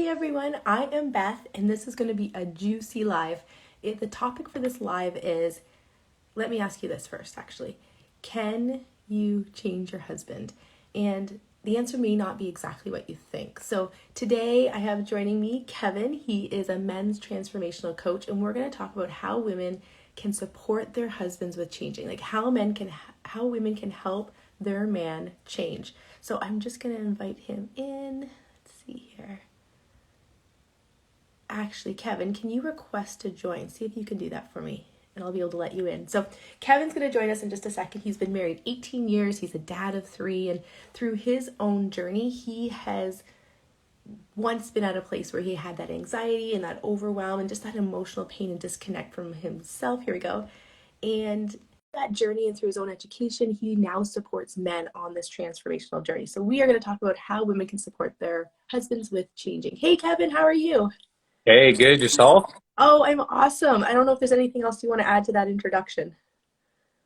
Hey everyone, I am Beth, and this is going to be a juicy live. The topic for this live is, let me ask you this first actually. Can you change your husband? And the answer may not be exactly what you think. So today I have joining me Kevin. He is a men's transformational coach, and we're going to talk about how women can support their husbands with changing, like how women can help their man change. So I'm just going to invite him in. Let's see here. Actually, Kevin, can you request to join? See if you can do that for me, and I'll be able to let you in. So Kevin's going to join us in just a second. He's been married 18 years. He's a dad of 3, and through his own journey, he has once been at a place where he had that anxiety and that overwhelm and just that emotional pain and disconnect from himself. Here we go. And that journey and through his own education, he now supports men on this transformational journey. So we are going to talk about how women can support their husbands with changing. Hey, Kevin, how are you? Hey, good. Yourself? Oh, I'm awesome. I don't know if there's anything else you want to add to that introduction.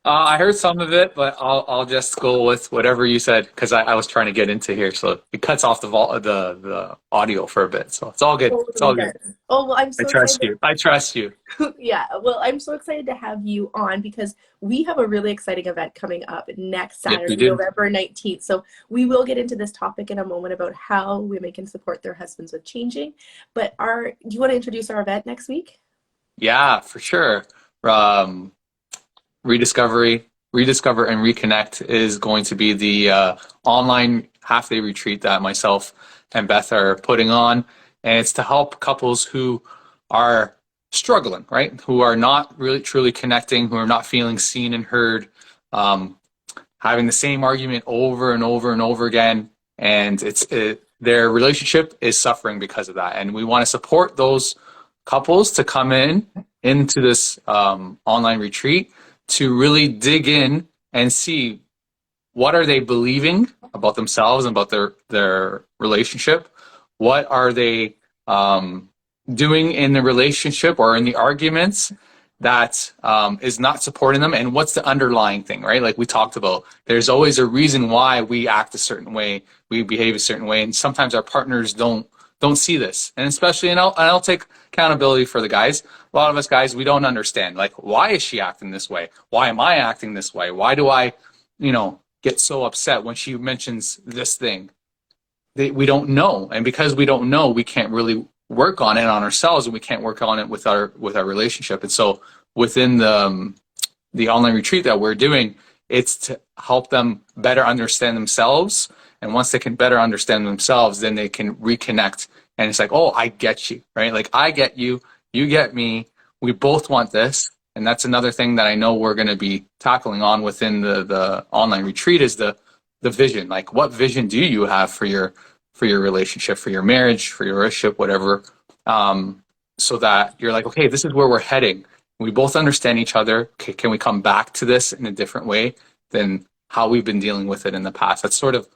I heard some of it, but I'll just go with whatever you said because I was trying to get into here, so it cuts off the audio for a bit. So it's all good. It's Totally all good. does. Oh, well, I'm I so trust excited. you. I trust you. Yeah, well, I'm so excited to have you on because we have a really exciting event coming up next Yes, we Saturday, do. November 19th. So we will get into this topic in a moment about how women can support their husbands with changing. But do you want to introduce our event next week? Yeah, for sure. Um, Rediscover, and Reconnect is going to be the online half-day retreat that myself and Beth are putting on, and it's to help couples who are struggling, right? Who are not really truly connecting, who are not feeling seen and heard, um, having the same argument over and over and over again, and their relationship is suffering because of that. And we want to support those couples to come into this online retreat to really dig in and see what are they believing about themselves and about their relationship. What are they doing in the relationship or in the arguments that is not supporting them, and what's the underlying thing, right? Like we talked about, there's always a reason why we act a certain way, we behave a certain way, and sometimes our partners don't see this. And especially, and I'll take accountability for the guys. A lot of us guys, we don't understand, like, why is she acting this way? Why am I acting this way? Why do I, get so upset when she mentions this thing? We don't know, and because we don't know, we can't really work on it on ourselves, and we can't work on it with our relationship. And so within the online retreat that we're doing, it's to help them better understand themselves. And once they can better understand themselves, then they can reconnect. And it's like, oh, I get you, right? Like, I get you, you get me. We both want this. And that's another thing that I know we're going to be tackling on within the online retreat is the vision. Like, what vision do you have for your relationship, for your marriage, for your relationship, whatever, so that you're like, okay, this is where we're heading. We both understand each other. Okay, can we come back to this in a different way than how we've been dealing with it in the past? That's sort of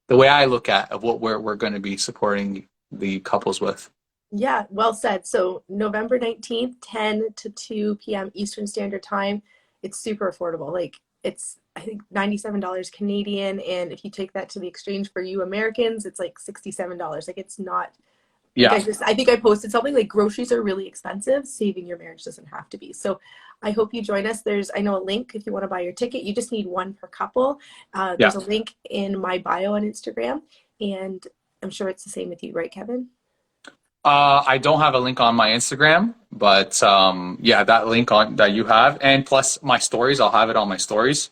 the way I look at of what we're going to be supporting the couples with. Yeah, well said. So November 19th, 10 to 2 p.m. Eastern Standard Time. It's super affordable. Like it's, I think, $97 Canadian. And if you take that to the exchange for you Americans, it's like $67. Like it's not, like Yeah. I think I posted something like groceries are really expensive. Saving your marriage doesn't have to be. So I hope you join us. There's, I know a link if you want to buy your ticket. You just need one per couple. Yeah. There's a link in my bio on Instagram. And I'm sure it's the same with you, right, Kevin? I don't have a link on my Instagram, but yeah, that link on that you have, and plus my stories, I'll have it on my stories,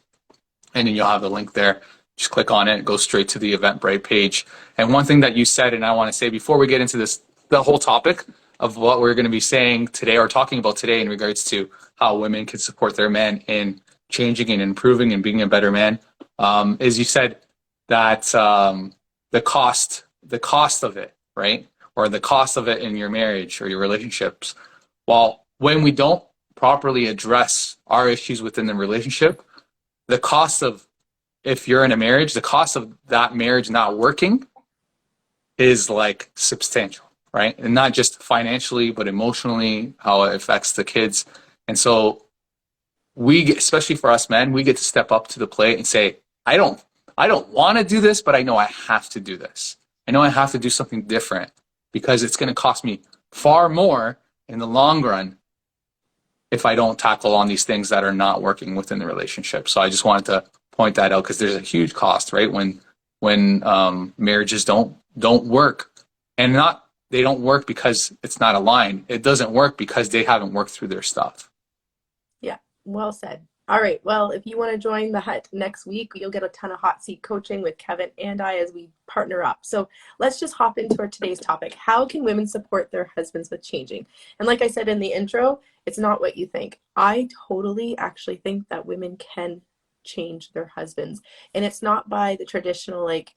and then you'll have the link there. Just click on it, go straight to the Eventbrite page. And one thing that you said, and I want to say before we get into this, the whole topic of what we're going to be saying today or talking about today in regards to how women can support their men in changing and improving and being a better man, is you said that the cost of it, right? Or the cost of it in your marriage or your relationships. Well, when we don't properly address our issues within the relationship, the cost of, if you're in a marriage, the cost of that marriage not working is like substantial, right? And not just financially, but emotionally, how it affects the kids. And so especially for us men, we get to step up to the plate and say, I don't want to do this, but I know I have to do this. I know I have to do something different because it's going to cost me far more in the long run if I don't tackle on these things that are not working within the relationship. So I just wanted to point that out because there's a huge cost, right? When marriages don't work, and not they don't work because it's not aligned. It doesn't work because they haven't worked through their stuff. Yeah, well said. All right. Well, if you want to join the hut next week, you'll get a ton of hot seat coaching with Kevin and I as we partner up. So let's just hop into our today's topic. How can women support their husbands with changing? And like I said in the intro, it's not what you think. I totally actually think that women can change their husbands. And it's not by the traditional, like,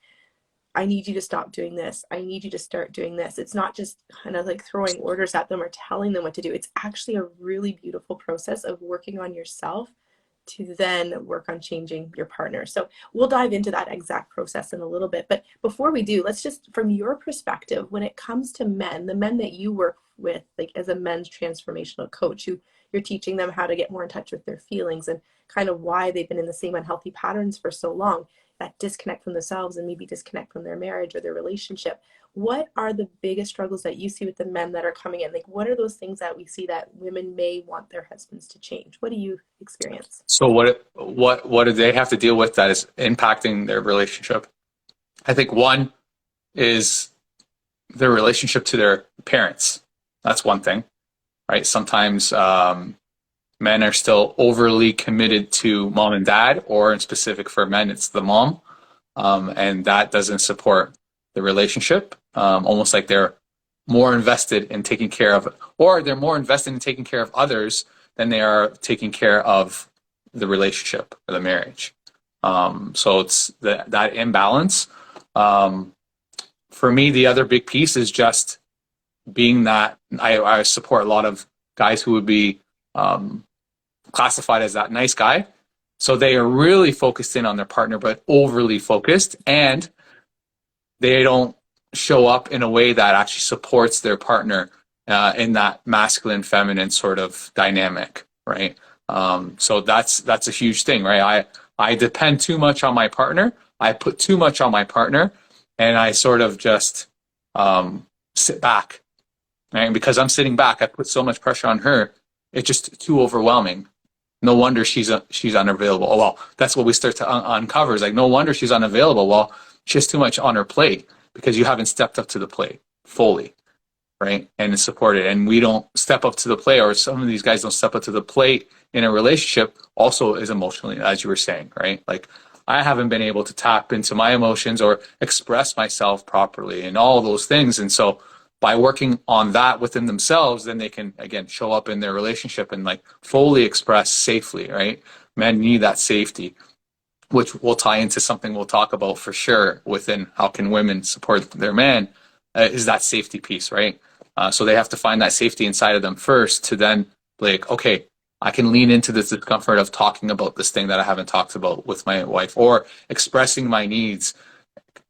I need you to stop doing this. I need you to start doing this. It's not just kind of like throwing orders at them or telling them what to do. It's actually a really beautiful process of working on yourself to then work on changing your partner. So we'll dive into that exact process in a little bit. But before we do, let's just, from your perspective, when it comes to men, the men that you work with, like as a men's transformational coach, who you're teaching them how to get more in touch with their feelings and kind of why they've been in the same unhealthy patterns for so long, that disconnect from themselves and maybe disconnect from their marriage or their relationship. What are the biggest struggles that you see with the men that are coming in? Like, what are those things that we see that women may want their husbands to change? What do you experience? So what do they have to deal with that is impacting their relationship? I think one is their relationship to their parents. That's one thing, right? Sometimes men are still overly committed to mom and dad, or in specific for men, it's the mom, and that doesn't support the relationship. Almost like they're more invested in taking care of, or they're more invested in taking care of others than they are taking care of the relationship or the marriage. So it's that imbalance. For me, the other big piece is just being that I support a lot of guys who would be classified as that nice guy. So they are really focused in on their partner, but overly focused, and they don't show up in a way that actually supports their partner in that masculine feminine sort of dynamic, right? So that's a huge thing, right? I depend too much on my partner. I put too much on my partner, and I sort of just sit back, right? And because I'm sitting back, I put so much pressure on her. It's just too overwhelming. No wonder she's unavailable. Oh, well, that's what we start to uncover. Is like, no wonder she's unavailable. Well, she has too much on her plate because you haven't stepped up to the plate fully, right? And support it. And we don't step up to the plate, or some of these guys don't step up to the plate in a relationship. Also, is emotionally, as you were saying, right? Like, I haven't been able to tap into my emotions or express myself properly and all those things. And so by working on that within themselves, then they can, again, show up in their relationship and like fully express safely, right? Men need that safety, which will tie into something we'll talk about for sure within how can women support their man, is that safety piece, right? So they have to find that safety inside of them first to then be like, okay, I can lean into this discomfort of talking about this thing that I haven't talked about with my wife, or expressing my needs.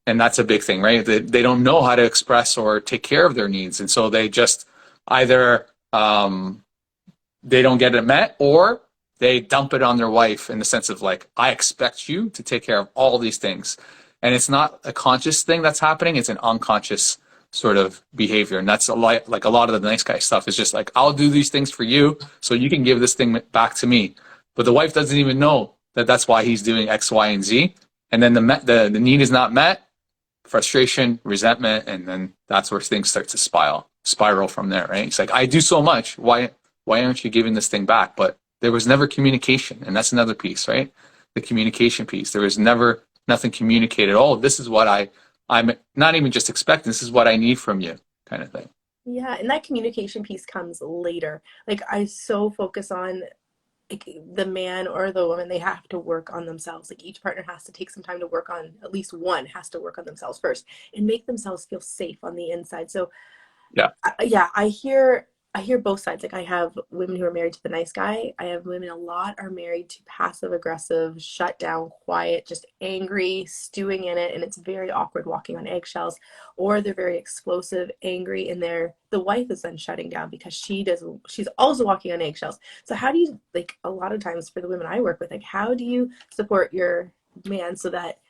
And that's a big thing, right? They don't know how to express or take care of their needs. And so they just either they don't get it met, or they dump it on their wife in the sense of like, I expect you to take care of all these things. And it's not a conscious thing that's happening. It's an unconscious sort of behavior. And that's like a lot of the nice guy stuff is just like, I'll do these things for you so you can give this thing back to me. But the wife doesn't even know that that's why he's doing X, Y, and Z. And then the need is not met, frustration, resentment, and then that's where things start to spiral from there, right? It's like, I do so much. Why aren't you giving this thing back? But there was never communication, and that's another piece, right? The communication piece. There was never nothing communicated. Oh, this is what I'm not even just expecting. This is what I need from you, kind of thing. Yeah, and that communication piece comes later. Like, I so focus on, like, the man or the woman, they have to work on themselves. Like, each partner has to take some time to work on, at least one has to work on themselves first and make themselves feel safe on the inside. So Yeah. yeah, I hear both sides. Like, I have women who are married to the nice guy. I have women, a lot are married to passive aggressive, shut down, quiet, just angry, stewing in it, and it's very awkward walking on eggshells. Or they're very explosive, angry, and the wife is then shutting down because she's also walking on eggshells. So how do you, like, a lot of times for the women I work with, like, how do you support your man so that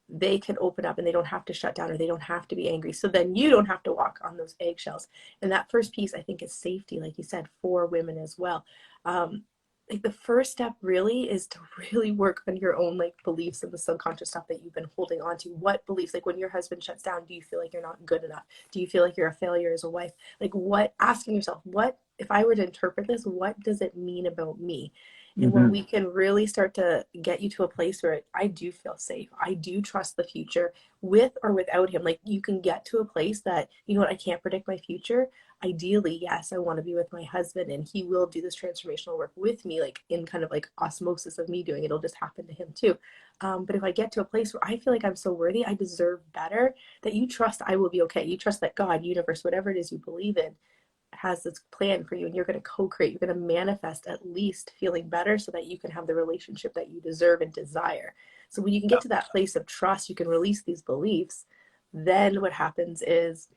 they can open up and they don't have to shut down or they don't have to be angry. So then you don't have to walk on those eggshells. And that first piece, I think, is safety, like you said, for women as well. Like the first step really is to really work on your own like beliefs and the subconscious stuff that you've been holding on to. What beliefs, like when your husband shuts down, do you feel like you're not good enough? Do you feel like you're a failure as a wife? Like what, asking yourself, what, if I were to interpret this, what does it mean about me? And when Mm-hmm. we can really start to get you to a place where I do feel safe, I do trust the future with or without him, like you can get to a place that, you know what, I can't predict my future. Ideally, yes, I want to be with my husband and he will do this transformational work with me, like in kind of like osmosis of me doing it. It'll just happen to him too. But if I get to a place where I feel like I'm so worthy, I deserve better, that you trust I will be okay. You trust that God, universe, whatever it is you believe in, has this plan for you and you're going to co-create, you're going to manifest at least feeling better so that you can have the relationship that you deserve and desire. So when you can get to that place of trust, you can release these beliefs. Then what happens is,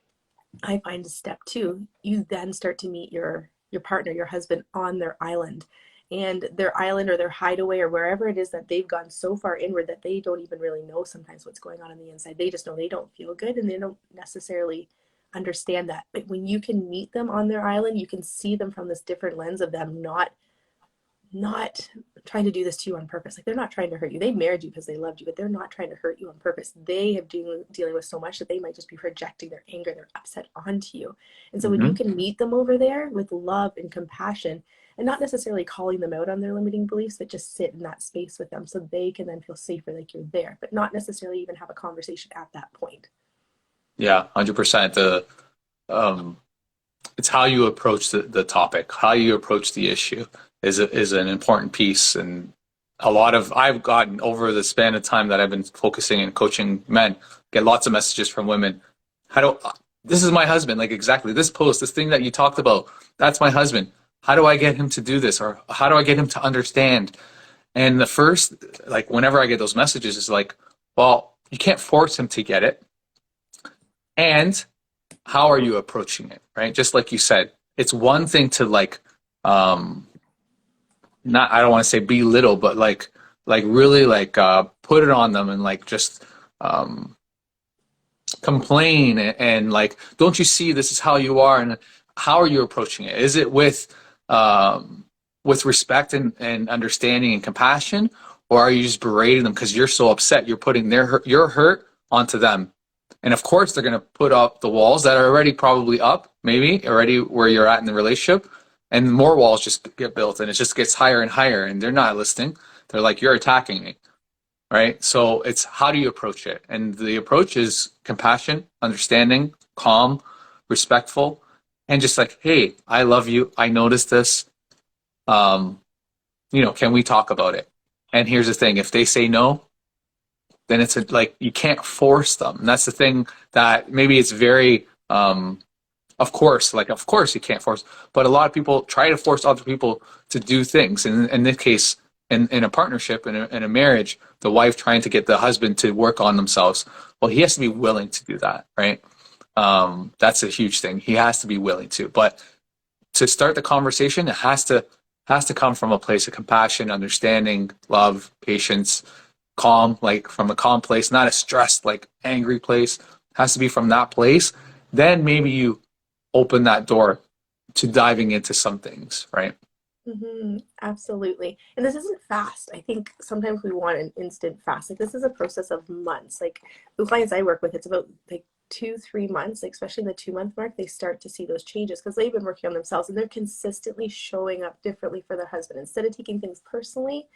I find step two, you then start to meet your partner, your husband, on their island. And their island or their hideaway or wherever it is that they've gone so far inward that they don't even really know sometimes what's going on the inside. They just know they don't feel good and they don't necessarily understand that. But when you can meet them on their island, you can see them from this different lens of them not trying to do this to you on purpose. Like they're not trying to hurt you. They married you because they loved you, but they're not trying to hurt you on purpose. They have dealing with so much that they might just be projecting their anger, their upset onto you. And so when you Mm-hmm. can meet them over there with love and compassion and not necessarily calling them out on their limiting beliefs, but just sit in that space with them so they can then feel safer, like you're there, but not necessarily even have a conversation at that point. Yeah, 100%. Um, it's how you approach the topic, how you approach the issue is an important piece. And a lot of I've gotten over the span of time that I've been focusing and coaching men, get lots of messages from women. How do this is my husband, like exactly this post, this thing that you talked about, that's my husband. How do I get him to do this? Or how do I get him to understand? And the first, like whenever I get those messages, is like, well, you can't force him to get it. And how are you approaching it, right? Just like you said, it's one thing to like um not, I don't want to say belittle, but like really like put it on them and like just um complain and like, don't you see this is how you are? And how are you approaching it? Is it with respect and understanding and compassion, or are you just berating them because you're so upset, you're putting your hurt onto them? And of course, they're going to put up the walls that are already probably up, maybe already where you're at in the relationship, and more walls just get built, and it just gets higher and higher, and they're not listening. They're like, you're attacking me, right? So it's how do you approach it? And the approach is compassion, understanding, calm, respectful, and just like, hey, I love you. I noticed this. Um, can we talk about it? And here's the thing: if they say no, then it's like you can't force them. And that's the thing that maybe it's very, of course you can't force, but a lot of people try to force other people to do things. And in this case, in a partnership, in a marriage, the wife trying to get the husband to work on themselves. Well, he has to be willing to do that, right? That's a huge thing. He has to be willing to. But to start the conversation, it has to come from a place of compassion, understanding, love, patience, calm, like from a calm place, not a stressed, like angry place. It has to be from that place. Then maybe you open that door to diving into some things, right? Absolutely. And this isn't fast. I think sometimes we want an instant fast. Like this is a process of months. Like the clients I work with, it's about like 2, 3 months, like especially in the 2 month mark, they start to see those changes because they've been working on themselves and they're consistently showing up differently for their husband. Instead of taking things personally,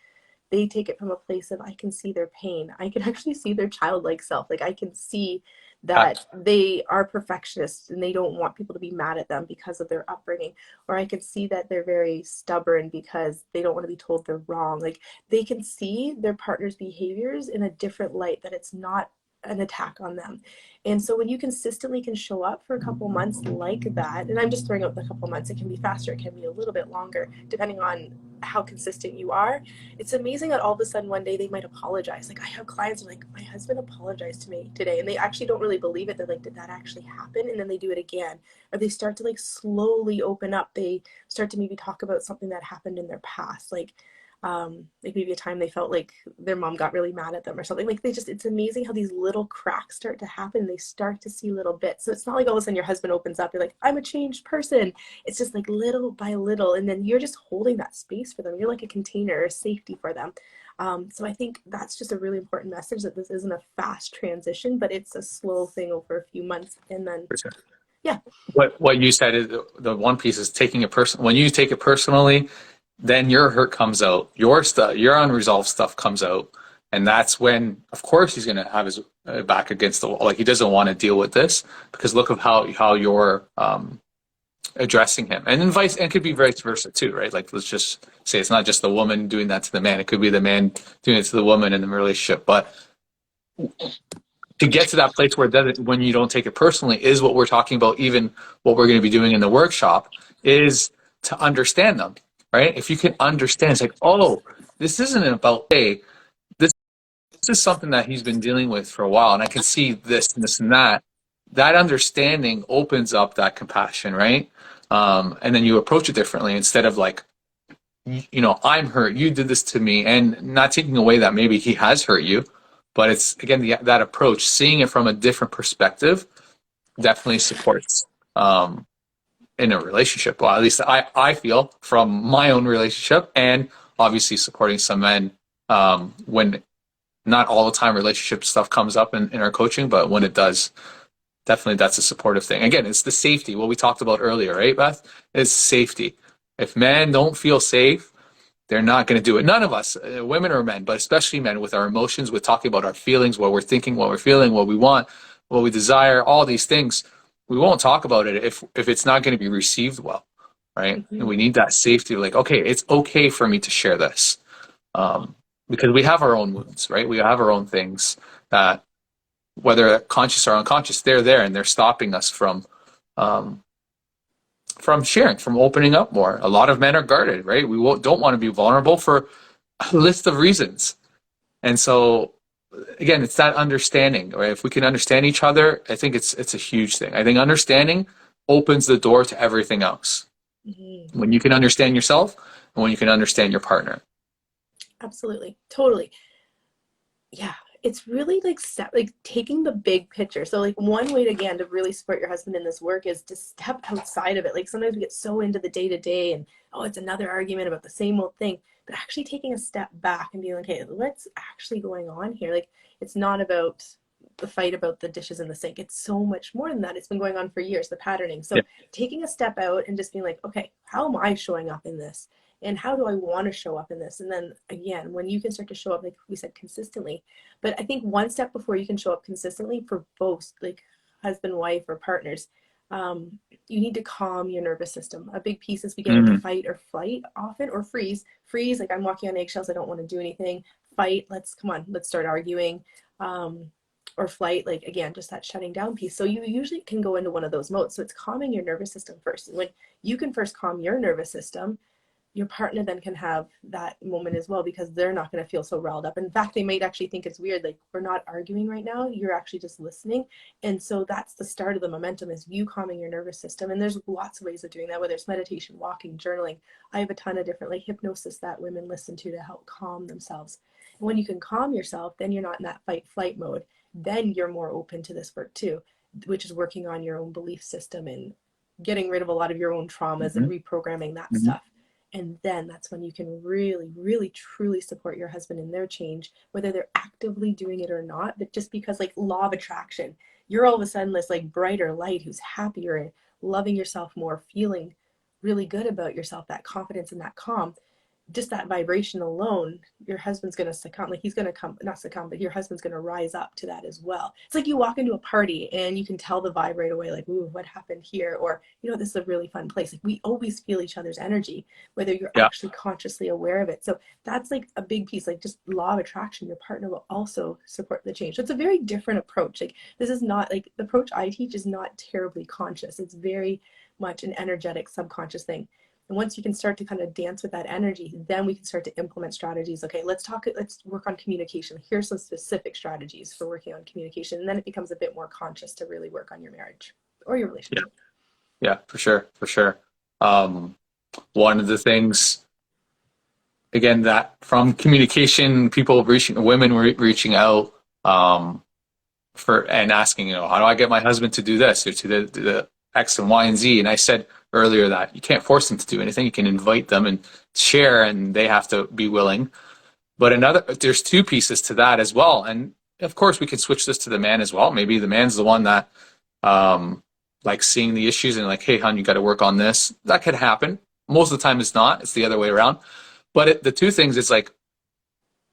they take it from a place of I can see their pain. I can actually see their childlike self. Like I can see Uh, that they are perfectionists and they don't want people to be mad at them because of their upbringing. Or I can see that they're very stubborn because they don't want to be told they're wrong. Like they can see their partner's behaviors in a different light, that it's not an attack on them. And so when you consistently can show up for a couple months like that, and I'm just throwing out the couple months, it can be faster, it can be a little bit longer, depending on how consistent you are. It's amazing that all of a sudden one day they might apologize. Like I have clients who are like, my husband apologized to me today, and they actually don't really believe it. They're like, did that actually happen? And then they do it again, or they start to like slowly open up. They start to maybe talk about something that happened in their past. Like like maybe a time they felt like their mom got really mad at them or something. Like it's amazing how these little cracks start to happen and they start to see little bits. So it's not like all of a sudden your husband opens up, you're like, I'm a changed person. It's just like little by little. And then you're just holding that space for them. You're like a container, a safety for them. So I think that's just a really important message, that this isn't a fast transition, but it's a slow thing over a few months. And then, yeah. What you said is the one piece is taking it personal. When you take it personally, then your hurt comes out, your stuff, your unresolved stuff comes out, and that's when, of course, he's going to have his back against the wall. Like, he doesn't want to deal with this because look of how you're addressing him, and then and it could be vice versa too, right? Like, let's just say it's not just the woman doing that to the man; it could be the man doing it to the woman in the relationship. But to get to that place where it doesn't, when you don't take it personally, is what we're talking about. Even what we're going to be doing in the workshop is to understand them, right? If you can understand, it's like, oh, this isn't about, hey, this is something that he's been dealing with for a while, and I can see this and this and that. That understanding opens up that compassion, right? And then you approach it differently instead of like, I'm hurt, you did this to me, and not taking away that maybe he has hurt you, but it's again that approach, seeing it from a different perspective, definitely supports in a relationship. Well, at least I feel from my own relationship, and obviously supporting some men when not all the time relationship stuff comes up in our coaching, but when it does, definitely that's a supportive thing. Again, it's the safety, what we talked about earlier, right, Beth? It's safety. If men don't feel safe, they're not going to do it. None of us, women or men, but especially men, with our emotions, with talking about our feelings, what we're thinking, what we're feeling, what we want, what we desire, all these things, we won't talk about it if it's not going to be received well, right? Mm-hmm. And we need that safety, like, okay, it's okay for me to share this, because we have our own wounds, right? We have our own things that, whether conscious or unconscious, they're there and they're stopping us from sharing, from opening up more. A lot of men are guarded, right? We don't want to be vulnerable for a list of reasons. And so, again, it's that understanding, right? If we can understand each other, I think it's a huge thing. I think understanding opens the door to everything else. Mm-hmm. When you can understand yourself and when you can understand your partner. Absolutely. Totally. Yeah. It's really like taking the big picture. So like one way to, again, to really support your husband in this work is to step outside of it. Like sometimes we get so into the day to day and, oh, it's another argument about the same old thing, but actually taking a step back and being like, hey, what's actually going on here? Like, it's not about the fight about the dishes in the sink. It's so much more than that. It's been going on for years, the patterning. So taking a step out and just being like, okay, how am I showing up in this? And how do I want to show up in this? And then again, when you can start to show up, like we said, consistently. But I think one step before you can show up consistently for both, like husband, wife, or partners, you need to calm your nervous system. A big piece is we get into fight or flight often, or freeze. Freeze, like I'm walking on eggshells, I don't want to do anything. Fight, let's start arguing. Or flight, like again, just that shutting down piece. So you usually can go into one of those modes. So it's calming your nervous system first. When you can first calm your nervous system, your partner then can have that moment as well, because they're not going to feel so riled up. In fact, they might actually think it's weird, like, we're not arguing right now, you're actually just listening. And so that's the start of the momentum, is you calming your nervous system. And there's lots of ways of doing that, whether it's meditation, walking, journaling. I have a ton of different, like, hypnosis that women listen to help calm themselves. And when you can calm yourself, then you're not in that fight flight mode. Then you're more open to this work too, which is working on your own belief system and getting rid of a lot of your own traumas and reprogramming that stuff. And then that's when you can really, really, truly support your husband in their change, whether they're actively doing it or not. But just because, like, law of attraction, you're all of a sudden this like brighter light who's happier and loving yourself more, feeling really good about yourself, that confidence and that calm. Just that vibration alone, your husband's going to succumb. Like, he's going to come, not succumb, but your husband's going to rise up to that as well. It's like you walk into a party and you can tell the vibe right away, like, ooh, what happened here? Or, this is a really fun place. Like, we always feel each other's energy, whether you're actually consciously aware of it. So that's like a big piece, like just law of attraction. Your partner will also support the change. So it's a very different approach. Like, this is not, like, the approach I teach is not terribly conscious. It's very much an energetic, subconscious thing. And once you can start to kind of dance with that energy, then we can start to implement strategies. Okay, let's work on communication. Here's some specific strategies for working on communication. And then it becomes a bit more conscious to really work on your marriage or your relationship. Yeah, for sure. One of the things again, that from communication, women reaching out, and asking, how do I get my husband to do this or to the X and Y and Z? And I said earlier that you can't force them to do anything. You can invite them and share, and they have to be willing. But there's two pieces to that as well. And of course, we can switch this to the man as well. Maybe the man's the one that, like seeing the issues and like, hey, hon, you got to work on this. That could happen. Most of the time, it's not. It's the other way around. But the two things, it's like,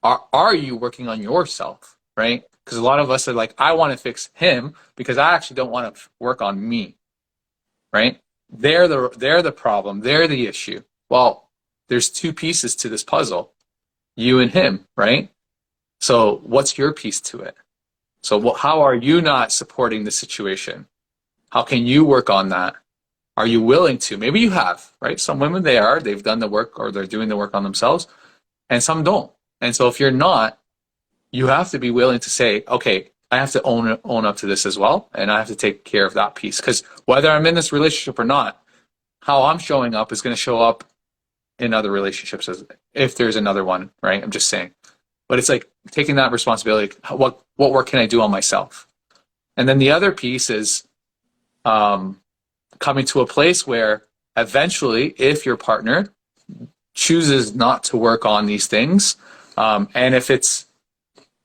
are you working on yourself, right? Because a lot of us are like, I want to fix him because I actually don't want to work on me, right? They're the problem. They're the issue. Well, there's two pieces to this puzzle, you and him, right? So what's your piece to it? So how are you not supporting the situation? How can you work on that? Are you willing to? Maybe you have, right? Some women, they've done the work or they're doing the work on themselves, and some don't. And so if you're not, you have to be willing to say, okay, I have to own up to this as well, and I have to take care of that piece. Because whether I'm in this relationship or not, how I'm showing up is going to show up in other relationships if there's another one, right? I'm just saying. But it's like taking that responsibility. What work can I do on myself? And then the other piece is coming to a place where eventually, if your partner chooses not to work on these things, and if it's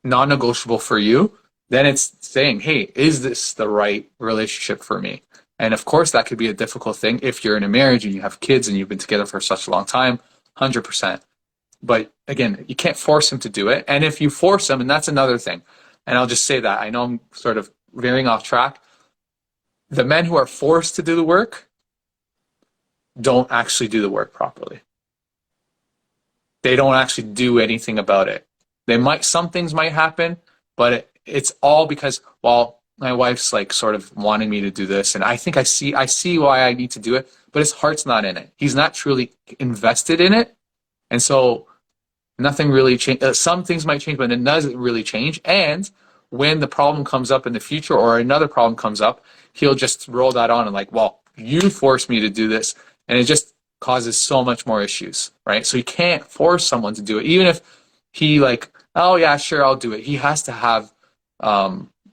non-negotiable for you, then it's saying, hey, is this the right relationship for me? And of course, that could be a difficult thing if you're in a marriage and you have kids and you've been together for such a long time, 100%. But again, you can't force him to do it. And if you force him, and that's another thing, and I'll just say that, I know I'm sort of veering off track, the men who are forced to do the work don't actually do the work properly. They don't actually do anything about it. Some things might happen, but it's all because, well, my wife's like sort of wanting me to do this, and I think I see why I need to do it, but his heart's not in it. He's not truly invested in it, and so nothing really change. Some things might change, but it doesn't really change. And when the problem comes up in the future, or another problem comes up, he'll just roll that on and like, well, you forced me to do this, and it just causes so much more issues, right? So you can't force someone to do it, even if he like, oh yeah, sure, I'll do it. He has to have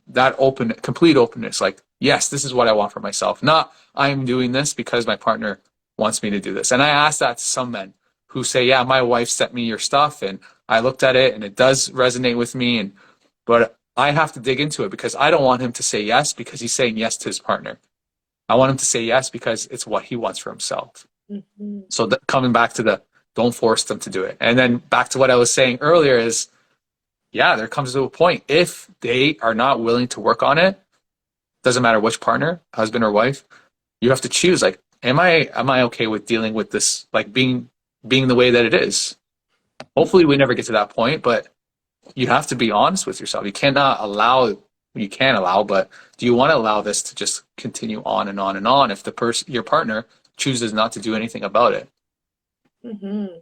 that complete openness. Like, yes, this is what I want for myself. Not, I'm doing this because my partner wants me to do this. And I ask that to some men who say, yeah, my wife sent me your stuff and I looked at it and it does resonate with me. But I have to dig into it because I don't want him to say yes because he's saying yes to his partner. I want him to say yes because it's what he wants for himself. Mm-hmm. So coming back to don't force them to do it. And then back to what I was saying earlier is, yeah, there comes to a point, if they are not willing to work on it, doesn't matter which partner, husband or wife, you have to choose, like, am I okay with dealing with this, like being the way that it is? Hopefully we never get to that point, but you have to be honest with yourself. You can allow, but do you want to allow this to just continue on and on and on if your partner chooses not to do anything about it? Mm-hmm.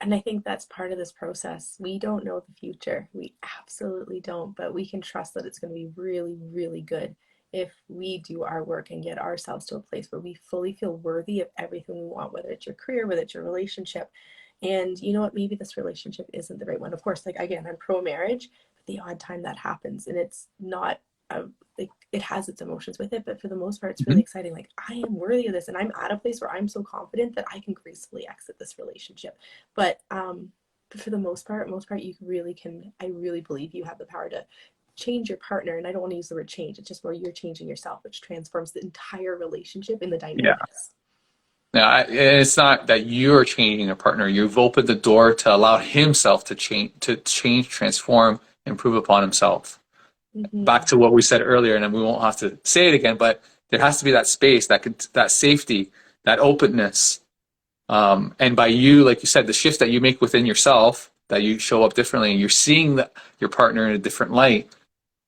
And I think that's part of this process. We don't know the future. We absolutely don't, but we can trust that it's going to be really, really good if we do our work and get ourselves to a place where we fully feel worthy of everything we want, whether it's your career, whether it's your relationship. And you know what, maybe this relationship isn't the right one. Of course, like, again, I'm pro-marriage, but the odd time that happens and it's not like, it has its emotions with it, but for the most part, it's really exciting. Like, I am worthy of this, and I'm at a place where I'm so confident that I can gracefully exit this relationship. But for the most part, you really can. I really believe you have the power to change your partner, and I don't want to use the word change. It's just where you're changing yourself, which transforms the entire relationship in the dynamics. Now, it's not that you're changing a partner. You've opened the door to allow himself to change, transform, improve upon himself. Mm-hmm. Back to what we said earlier, and we won't have to say it again, but there has to be that space, that safety, that openness. And by you, like you said, the shift that you make within yourself, that you show up differently, and you're seeing your partner in a different light,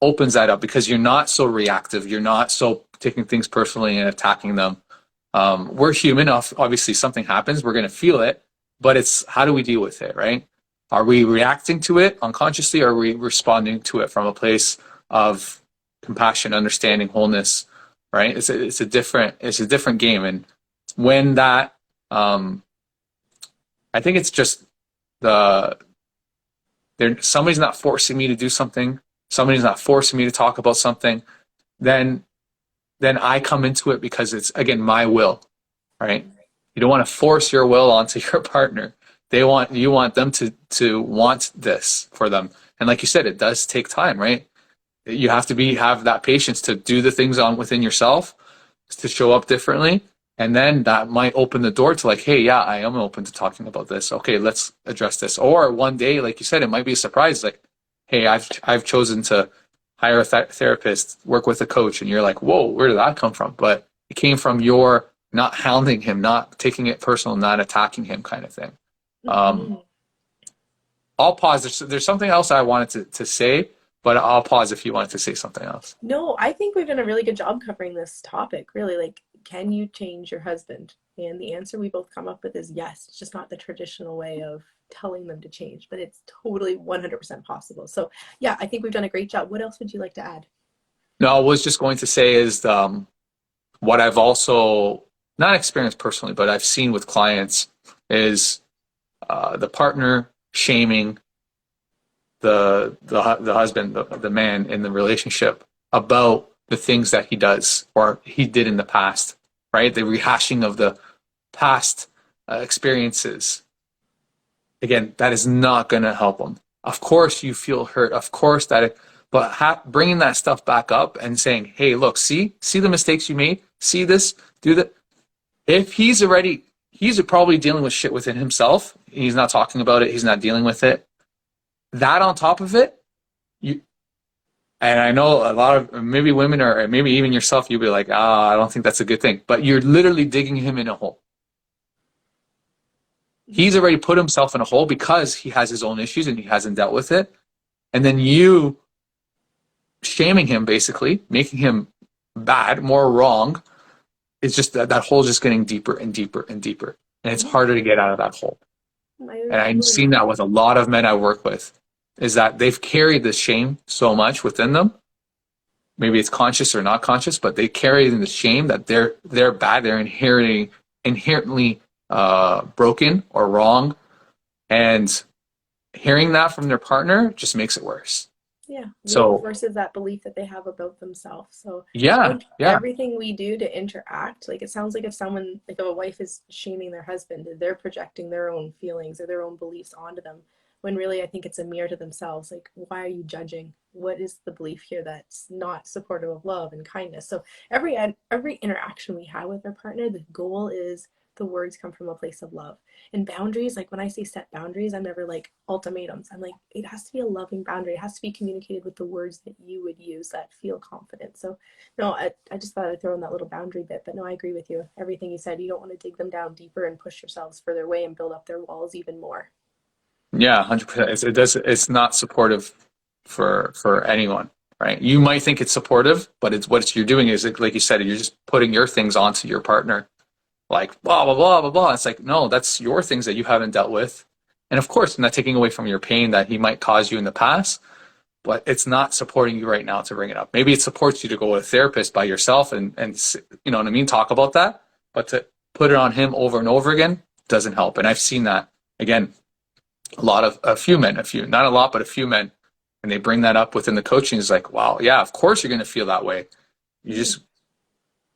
opens that up because you're not so reactive. You're not so taking things personally and attacking them. We're human. Obviously, something happens. We're going to feel it, but it's how do we deal with it, right? Are we reacting to it unconsciously, or are we responding to it from a place of compassion, understanding, wholeness, right? It's a different game. And when that, I think it's just the somebody's not forcing me to do something, somebody's not forcing me to talk about something, then I come into it because it's, again, my will, right? You don't want to force your will onto your partner. You want them to want this for them. And like you said, it does take time, right? You have to have that patience to do the things within yourself, to show up differently. And then that might open the door to like, hey, yeah, I am open to talking about this. Okay, let's address this. Or one day, like you said, it might be a surprise. Like, hey, I've chosen to hire a therapist, work with a coach. And you're like, whoa, where did that come from? But it came from your not hounding him, not taking it personal, not attacking him kind of thing. I'll pause. There's something else I wanted to say, but I'll pause if you wanted to say something else. No, I think we've done a really good job covering this topic. Really, like, can you change your husband? And the answer we both come up with is yes. It's just not the traditional way of telling them to change, but it's totally 100% possible. So yeah, I think we've done a great job. What else would you like to add? No, I was just going to say is what I've also not experienced personally, but I've seen with clients is the partner shaming the husband, the man in the relationship about the things that he does or he did in the past, right? The rehashing of the past experiences. Again, that is not going to help them. Of course you feel hurt. Of course but bringing that stuff back up and saying, hey, look, see the mistakes you made, see this, do that. If he's probably dealing with shit within himself. He's not talking about it. He's not dealing with it. That on top of it, and I know a lot of maybe women or maybe even yourself, you'll be like, I don't think that's a good thing. But you're literally digging him in a hole. He's already put himself in a hole because he has his own issues and he hasn't dealt with it. And then you shaming him, basically, making him bad, more wrong, it's just that hole's just getting deeper and deeper and deeper. And it's harder to get out of that hole. And I've seen that with a lot of men I work with, is that they've carried this shame so much within them. Maybe it's conscious or not conscious, but they carry the shame that they're bad, they're inherently broken or wrong. And hearing that from their partner just makes it worse. Yeah. So versus that belief that they have about themselves. So yeah. everything we do to interact, like it sounds like if someone, like if a wife is shaming their husband, they're projecting their own feelings or their own beliefs onto them. When really I think it's a mirror to themselves. Like, why are you judging? What is the belief here that's not supportive of love and kindness? So every interaction we have with our partner, the goal is the words come from a place of love. And boundaries, like when I say set boundaries, I'm never like ultimatums. I'm like, it has to be a loving boundary. It has to be communicated with the words that you would use that feel confident. So no, I just thought I'd throw in that little boundary bit, but no, I agree with you. Everything you said, you don't want to dig them down deeper and push yourselves further away and build up their walls even more. Yeah, 100%. It's not supportive for anyone, right? You might think it's supportive, but what you're doing is, like you said, you're just putting your things onto your partner. Like, blah, blah, blah, blah, blah. It's like, no, that's your things that you haven't dealt with. And of course, I'm not taking away from your pain that he might cause you in the past, but it's not supporting you right now to bring it up. Maybe it supports you to go to a therapist by yourself and you know what I mean, talk about that. But to put it on him over and over again doesn't help. And I've seen that, again, a few men, not a lot, but a few men, and they bring that up within the coaching. It's like, wow, yeah, of course you're going to feel that way.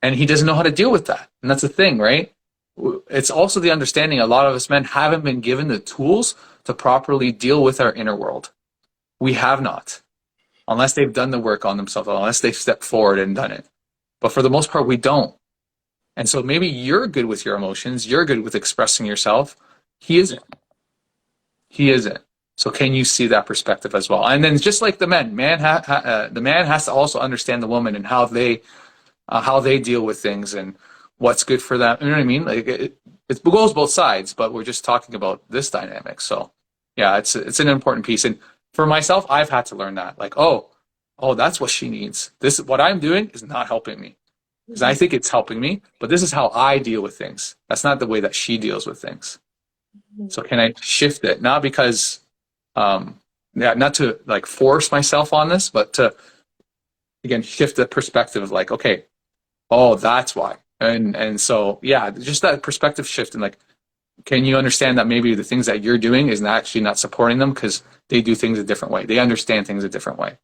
And he doesn't know how to deal with that. And that's the thing, right? It's also the understanding a lot of us men haven't been given the tools to properly deal with our inner world. We have not, unless they've done the work on themselves, unless they've stepped forward and done it. But for the most part, we don't. And so maybe you're good with your emotions. You're good with expressing yourself. He isn't. So can you see that perspective as well? And then just like the men, the man has to also understand the woman and how they deal with things and what's good for them. You know what I mean? Like it goes both sides, but we're just talking about this dynamic. So yeah, it's an important piece. And for myself, I've had to learn that. Like, oh, that's what she needs. What I'm doing is not helping me. Because I think it's helping me, but this is how I deal with things. That's not the way that she deals with things. So can I shift it? Not because, not to like force myself on this, but to, again, shift the perspective of like, okay, that's why. And so, yeah, just that perspective shift and like, can you understand that maybe the things that you're doing is actually not supporting them because they do things a different way. They understand things a different way.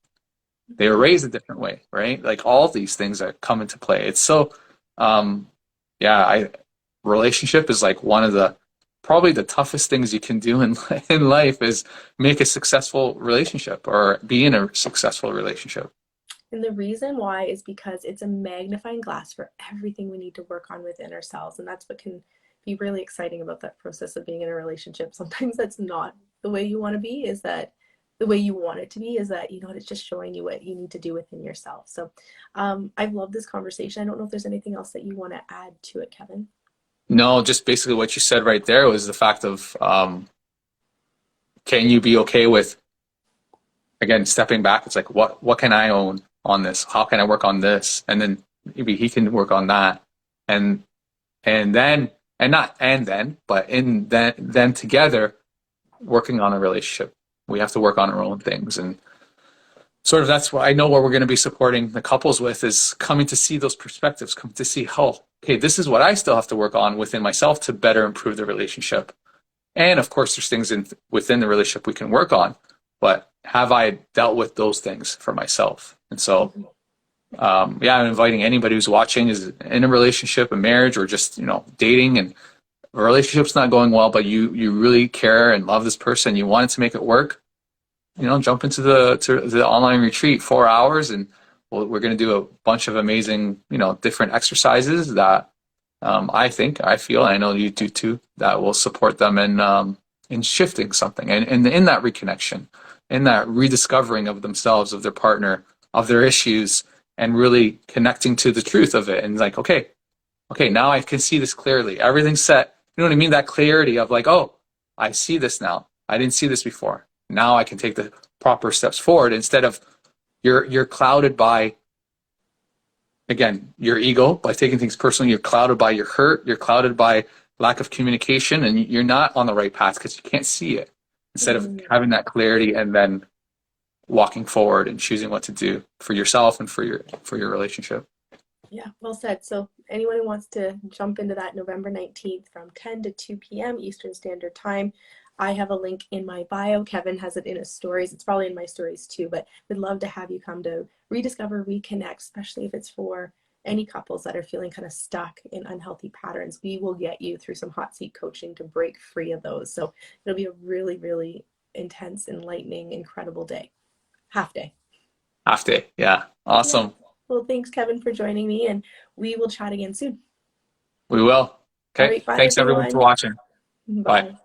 They were raised a different way, right? Like all these things that come into play. It's so, yeah, relationship is like one of the probably the toughest things you can do in life is make a successful relationship or be in a successful relationship. And the reason why is because it's a magnifying glass for everything we need to work on within ourselves. And that's what can be really exciting about that process of being in a relationship. Sometimes that's not the way you want to be, is that the way you want it to be is that, you know what, it's just showing you what you need to do within yourself. So I've loved this conversation. I don't know if there's anything else that you want to add to it, Kevin. No, just basically what you said right there was the fact of can you be okay with, again, stepping back? It's like what can I own on this? How can I work on this? And then maybe he can work on that. And then and not and then, but in then together working on a relationship. We have to work on our own things. And sort of that's what I know what we're going to be supporting the couples with is coming to see those perspectives, come to see, oh, okay, this is what I still have to work on within myself to better improve the relationship. And of course, there's things within the relationship we can work on, but have I dealt with those things for myself? And so, yeah, I'm inviting anybody who's watching is in a relationship, a marriage, or just, dating, and a relationship's not going well, but you really care and love this person, you wanted to make it work, jump into the online retreat, 4 hours, and we're going to do a bunch of amazing, different exercises that I feel, and I know you do too, that will support them in shifting something and in that reconnection, in that rediscovering of themselves, of their partner, of their issues, and really connecting to the truth of it. And like, okay, now I can see this clearly. Everything's set. You know what I mean? That clarity of like, oh, I see this now. I didn't see this before. Now I can take the proper steps forward instead of you're clouded by, again, your ego, by taking things personally. You're clouded by your hurt. You're clouded by lack of communication, and you're not on the right path because you can't see it. Instead of having that clarity and then walking forward and choosing what to do for yourself and for your relationship. Yeah, well said. So anyone who wants to jump into that November 19th from 10 to 2 p.m. Eastern Standard Time, I have a link in my bio. Kevin has it in his stories. It's probably in my stories too, but we'd love to have you come to Rediscover, Reconnect, especially if it's for any couples that are feeling kind of stuck in unhealthy patterns. We will get you through some hot seat coaching to break free of those. So it'll be a really, really intense, enlightening, incredible day. Half day. Yeah. Awesome. Yeah. Well, thanks, Kevin, for joining me, and we will chat again soon. We will. Okay. All right, bye, Thanks everyone for watching. Bye. Bye.